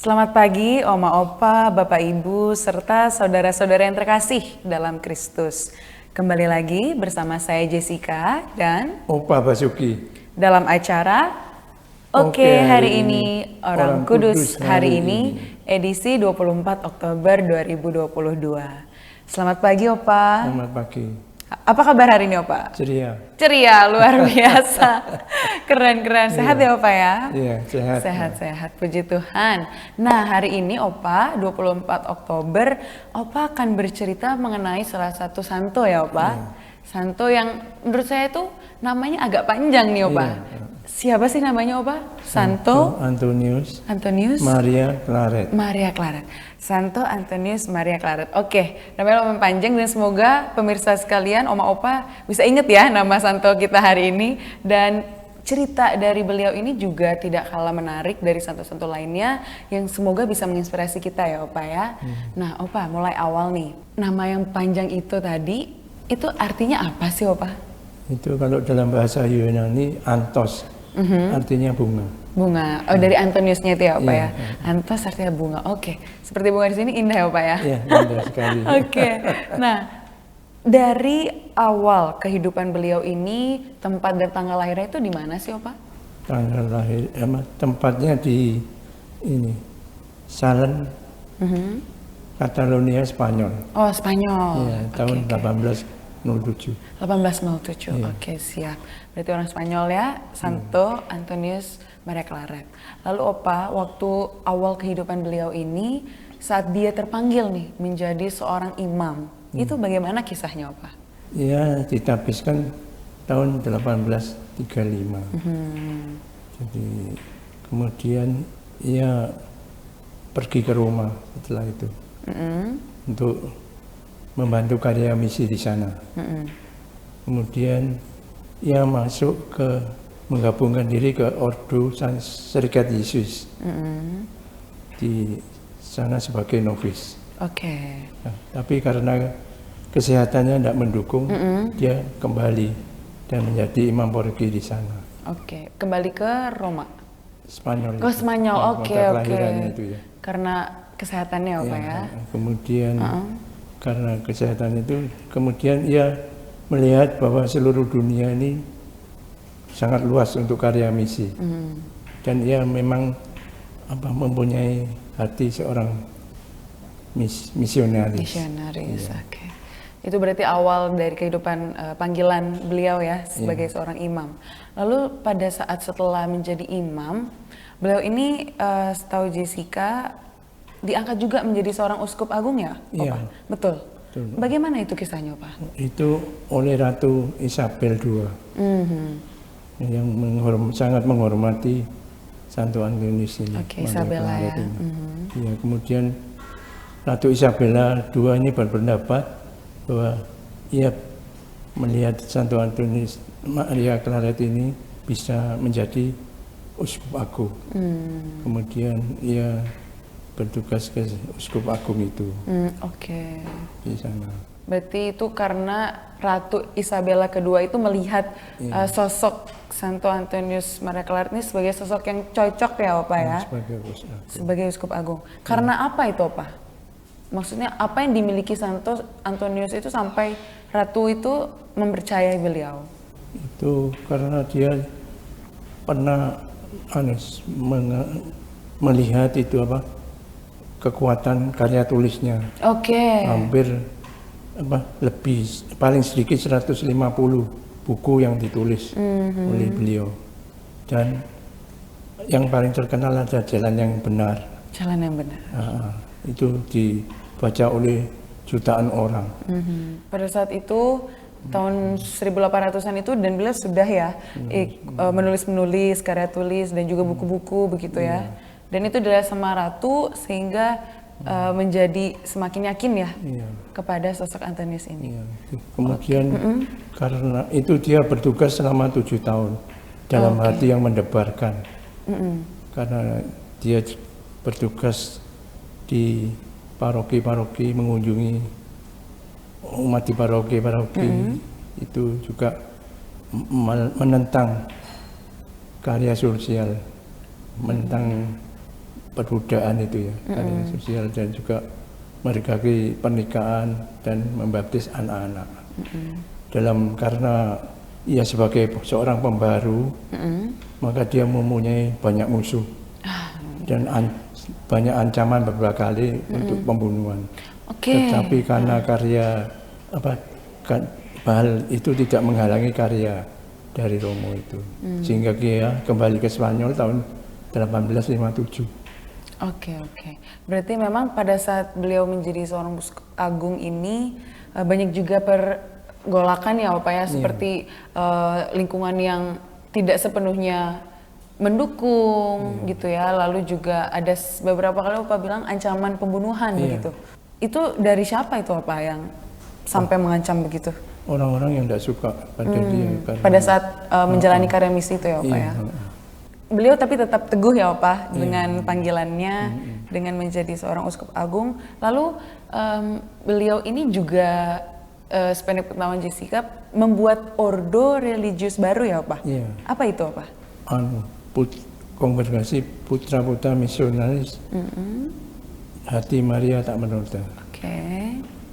Selamat pagi, Oma Opa, Bapak Ibu, serta saudara-saudara yang terkasih dalam Kristus. Kembali lagi bersama saya Jessica dan Opa Basuki. dalam acara Oke hari ini Orang Kudus hari ini edisi 24 Oktober 2022. Selamat pagi Opa. Selamat pagi. Apa kabar hari ini Opa? Ceria. Ceria, luar biasa. Keren-keren. Sehat ya Opa ya? Iya, sehat. Sehat-sehat, puji Tuhan. Nah, hari ini Opa, 24 Oktober, Opa akan bercerita mengenai salah satu santo ya Opa. Santo yang menurut saya itu namanya agak panjang nih Opa. Siapa sih namanya Opa? Santo Antonius Maria Claret. Santo Antonius Maria Claret. Oke, namanya lumayan panjang dan semoga pemirsa sekalian, Oma Opa bisa inget ya nama santo kita hari ini. Dan cerita dari beliau ini juga tidak kalah menarik dari santo-santo lainnya yang semoga bisa menginspirasi kita ya Opa ya. Nah Opa, mulai awal nih, nama yang panjang itu tadi, itu artinya apa sih Opa? Itu kalau dalam bahasa Yunani Antos, artinya bunga. Bunga. Oh, dari Antoniusnya itu ya Opa Iya, ya. Antos artinya bunga. Oke. Seperti bunga di sini indah ya Opa ya. Iya, indah sekali. Oke. Nah, dari awal kehidupan beliau ini, tempat dan tanggal lahirnya itu di mana sih Opa? Tanggal lahir, tempatnya di ini Salen, Catalonia, Spanyol. Oh, Spanyol. Iya, tahun 1807. 1807. Iya. Oke, siap. Berarti orang Spanyol ya, Santo Antonius Maria Claret. Lalu Opa, waktu awal kehidupan beliau ini, saat dia terpanggil nih menjadi seorang imam, itu bagaimana kisahnya Opa? Iya, ditabiskan tahun 1835. Jadi kemudian ia pergi ke Roma setelah itu untuk membantu karya misi di sana. Kemudian ia masuk ke menggabungkan diri ke Ordo Serikat Yesus di sana sebagai novis. Oke. Nah, tapi karena kesehatannya tidak mendukung, dia kembali dan menjadi imam paroki di sana. Oke, kembali ke Roma. Spanyol. Ke Spanyol. Nah, Oke. kota kelahirannya itu ya. Karena kesehatannya Opa ya. Kemudian karena kesehatan itu, kemudian ia melihat bahwa seluruh dunia ini sangat luas untuk karya misi. Dan ia memang mempunyai hati seorang misionaris. Misionaris, oke. Itu berarti awal dari kehidupan panggilan beliau ya sebagai seorang imam. Lalu pada saat setelah menjadi imam, beliau ini setahu Jessica diangkat juga menjadi seorang uskup agung ya, Opa? Iya. Betul. Bagaimana itu kisahnya, Pak? Itu oleh Ratu Isabel II yang sangat menghormati Santo Antonius ini. Oke, Isabella ya. Ya, kemudian Ratu Isabella II ini berpendapat bahwa ia melihat Santo Antonius Maria Claret ini bisa menjadi uskup agung. Kemudian ia bertugas ke uskup agung itu Oke. di sana. Berarti itu karena Ratu Isabella kedua itu melihat sosok Santo Antonius Maria Claret ini sebagai sosok yang cocok ya Opa ya? Sebagai uskup agung. Karena apa itu Opa? Maksudnya apa yang dimiliki Santo Antonius itu sampai Ratu itu mempercayai beliau? Itu karena dia pernah melihat itu kekuatan karya tulisnya. Oke. Hampir lebih paling sedikit 150 buku yang ditulis oleh beliau. Dan yang paling terkenal ada Jalan yang Benar. Jalan yang Benar. Itu dibaca oleh jutaan orang. Pada saat itu tahun 1800-an itu dan beliau sudah ya menulis karya tulis dan juga buku-buku begitu ya. Dan itu adalah sama Ratu sehingga menjadi semakin yakin ya kepada sosok Antonius ini. Kemudian karena itu dia bertugas selama 7 tahun dalam hati yang mendebarkan. Karena dia bertugas di paroki-paroki, mengunjungi umat di paroki-paroki, itu juga menentang karya sosial, menentang perbudakan itu ya, keadilan sosial, dan juga meregapi pernikahan dan membaptis anak-anak. Karena ia sebagai seorang pembaru, maka dia mempunyai banyak musuh dan banyak ancaman beberapa kali untuk pembunuhan. Tetapi karena hal itu tidak menghalangi karya dari Romo itu, sehingga dia kembali ke Spanyol tahun 1857. Oke. Berarti memang pada saat beliau menjadi seorang uskup agung ini banyak juga pergolakan ya Pak ya, seperti lingkungan yang tidak sepenuhnya mendukung gitu ya. Lalu juga ada beberapa kali Bapak bilang ancaman pembunuhan begitu. Itu dari siapa itu Pak yang sampai mengancam begitu? Orang-orang yang tidak suka pada dia. Pada saat menjalani karya misi itu ya Pak ya. Beliau tapi tetap teguh ya Pak dengan panggilannya, dengan menjadi seorang uskup agung. Lalu beliau ini juga sependek pengetahuan Jessica membuat ordo religius baru ya Pak. Apa itu Pak? Kongregasi Putra-Putra Misionaris Hati Maria Tak Menonta.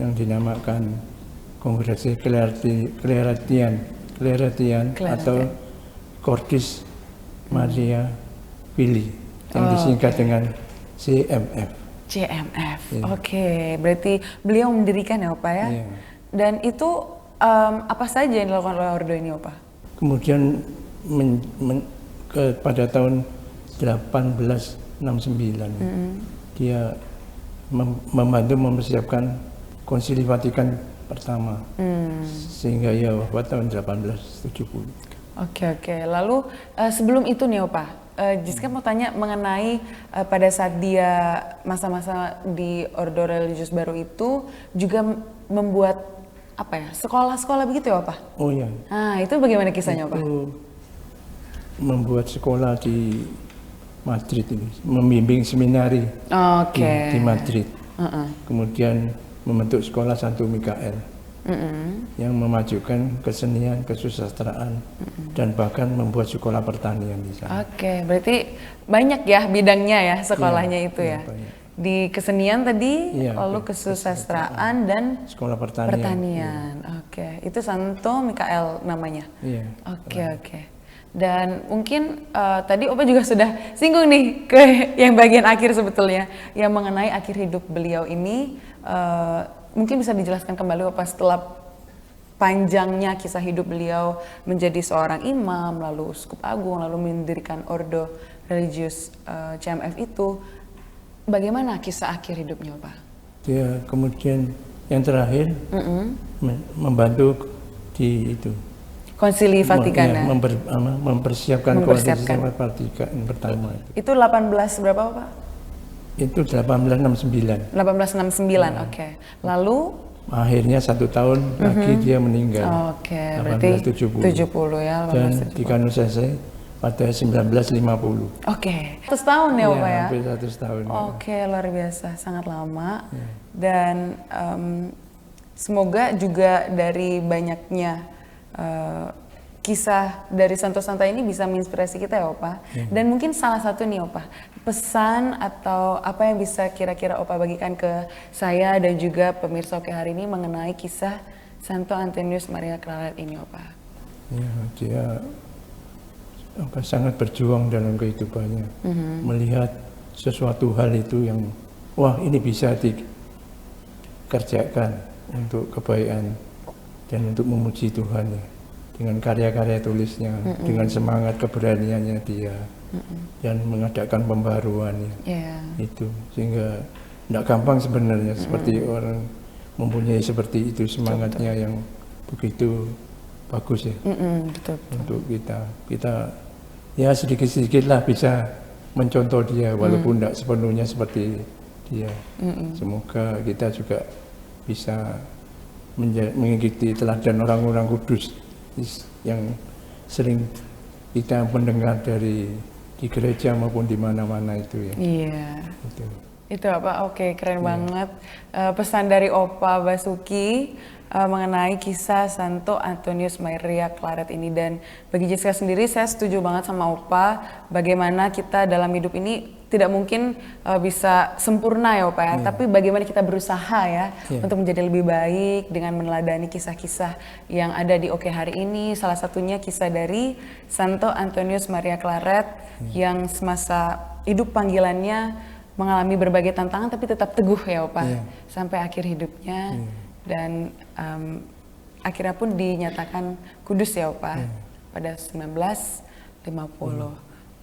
Yang dinamakan Kongregasi Claretian atau Cordis Maria Fili, yang disingkat dengan CMF. Oke. Berarti beliau mendirikan ya Pak ya. Dan itu apa saja yang dilakukan oleh ordo ini Pak? Kemudian pada tahun 1869 dia membantu mempersiapkan Konsili Vatikan pertama, sehingga ia wafat tahun 1870. Oke. Lalu sebelum itu nih Pak, Jessica mau tanya mengenai pada saat dia masa-masa di ordo religius baru itu juga membuat apa ya, sekolah-sekolah begitu ya Pak? Oh iya. Nah itu bagaimana kisahnya Pak? Membuat sekolah di Madrid ini, membimbing seminari di Madrid. Kemudian membentuk sekolah Santo Mikael yang memajukan kesenian, kesusastraan, dan bahkan membuat sekolah pertanian di sana. Berarti banyak ya bidangnya ya sekolahnya itu ya. Banyak. Di kesenian tadi, lalu kesusastraan dan sekolah pertanian. Itu Santo Mikael namanya. Oke. Dan mungkin tadi Opa juga sudah singgung nih ke yang bagian akhir sebetulnya, yang mengenai akhir hidup beliau ini. Mungkin bisa dijelaskan kembali Opa setelah panjangnya kisah hidup beliau menjadi seorang imam, lalu uskup agung, lalu mendirikan ordo religius CMF itu, bagaimana kisah akhir hidupnya Opa? Dia kemudian yang terakhir membantu di itu Konsili Vatikan mempersiapkan Konsili Vatikan pertama. Itu 18 berapa Pak? Itu 1869. 1869, oke. Lalu akhirnya 1 tahun lagi dia meninggal. Berarti 70 ya. Dan dikanonisasi pada 1950. 100 tahun ya Pak ya? Hampir 100 tahun. Luar biasa, sangat lama. Dan semoga juga dari banyaknya kisah dari Santo-Santa ini bisa menginspirasi kita ya Opa. Dan mungkin salah satu nih Opa, pesan atau apa yang bisa kira-kira Opa bagikan ke saya dan juga pemirsa Oke hari ini mengenai kisah Santo Antonius Maria Claret ini Opa. Dia sangat berjuang dalam kehidupannya, melihat sesuatu hal itu yang ini bisa dikerjakan untuk kebaikan dan untuk memuji Tuhan ya. Dengan karya-karya tulisnya, dengan semangat keberaniannya dia, dan mengadakan pembaruannya, itu sehingga tidak gampang sebenarnya seperti orang mempunyai seperti itu semangatnya yang begitu bagus ya. Betul. Untuk kita ya sedikit-sedikit lah bisa mencontoh dia walaupun tidak sepenuhnya seperti dia. Semoga kita juga bisa mengikuti teladan orang-orang kudus yang sering kita mendengar di gereja maupun di mana-mana itu ya. Itu apa? Keren banget pesan dari Opa Basuki mengenai kisah Santo Antonius Maria Claret ini. Dan bagi Jessica sendiri, saya setuju banget sama Opa bagaimana kita dalam hidup ini tidak mungkin bisa sempurna ya Pak ya, tapi bagaimana kita berusaha ya untuk menjadi lebih baik dengan meneladani kisah-kisah yang ada di Oke hari ini. Salah satunya kisah dari Santo Antonius Maria Claret yang semasa hidup panggilannya mengalami berbagai tantangan tapi tetap teguh ya Pak sampai akhir hidupnya dan akhirnya pun dinyatakan kudus ya Pak pada 1950.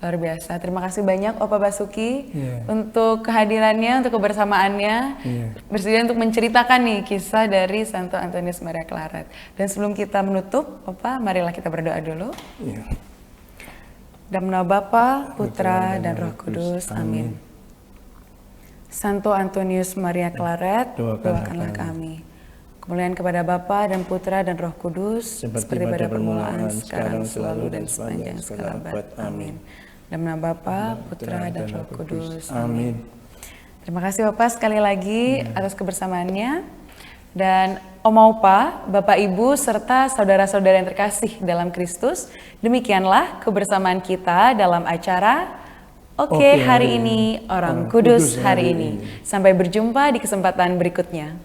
Luar biasa. Terima kasih banyak Opa Basuki untuk kehadirannya, untuk kebersamaannya, bersedia untuk menceritakan nih kisah dari Santo Antonius Maria Claret. Dan sebelum kita menutup, Opa, marilah kita berdoa dulu. Dalam nama Bapa, Putra, dan Roh Kudus. Amin. Santo Antonius Maria Claret, doakanlah kami. Kemuliaan kepada Bapa dan Putra dan Roh Kudus, seperti pada permulaan, sekarang, selalu, dan sepanjang segala abad. Amin. Dalam nama Bapa, Putra, dan Roh Kudus. Amin. Terima kasih Bapak sekali lagi atas kebersamaannya. Dan Oma Opa, Bapak Ibu, serta saudara-saudara yang terkasih dalam Kristus, demikianlah kebersamaan kita dalam acara Oke hari ini, Orang Kudus hari ini. Sampai berjumpa di kesempatan berikutnya.